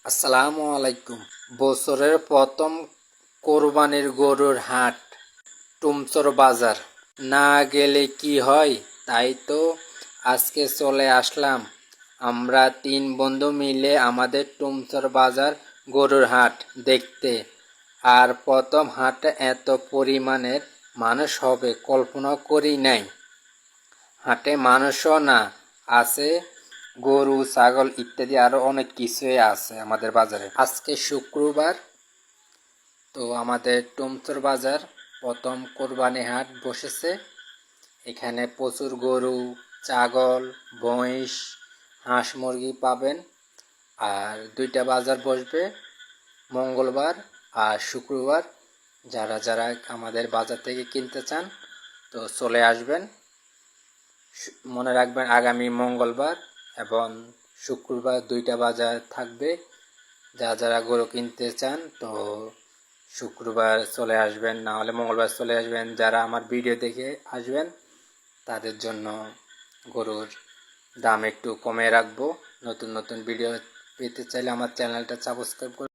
আসসালামু আলাইকুম। বছরের প্রথম কোরবানির গরুর হাট টুমচর বাজার না গেলে কি হয়, তাই তো আজকে চলে আসলাম। আমরা 3 বন্ধু মিলে আমাদের টুমচর বাজার গরুর হাট দেখতে। আর প্রথম হাটে এত পরিমাণের মানুষ হবে কল্পনা করি নাই। হাটে মানুষও না, আছে গরু, ছাগল ইত্যাদি আরো অনেক কিছুই আছে আমাদের বাজারে। আজকে শুক্রবার, তো আমাদের টুমচর বাজার প্রথম কোরবানি হাট বসেছে। এখানে প্রচুর গরু, ছাগল, মহিষ, হাঁস মুরগি পাবেন। আর 2টা বাজার বসবে, মঙ্গলবার আর শুক্রবার। যারা যারা আমাদের বাজার থেকে কিনতে চান তো চলে আসবেন। মনে রাখবেন আগামী মঙ্গলবার এবং শুক্রবার 2টা বাজার থাকবে। যারা গরু কিনতে চান তো শুক্রবার চলে আসবেন, না হলে মঙ্গলবার চলে আসবেন। যারা আমার ভিডিও দেখে আসবেন তাদের জন্য গরুর দাম একটু কমে রাখবো। নতুন নতুন ভিডিও পেতে চাইলে আমার চ্যানেলটা সাবস্ক্রাইব করুন।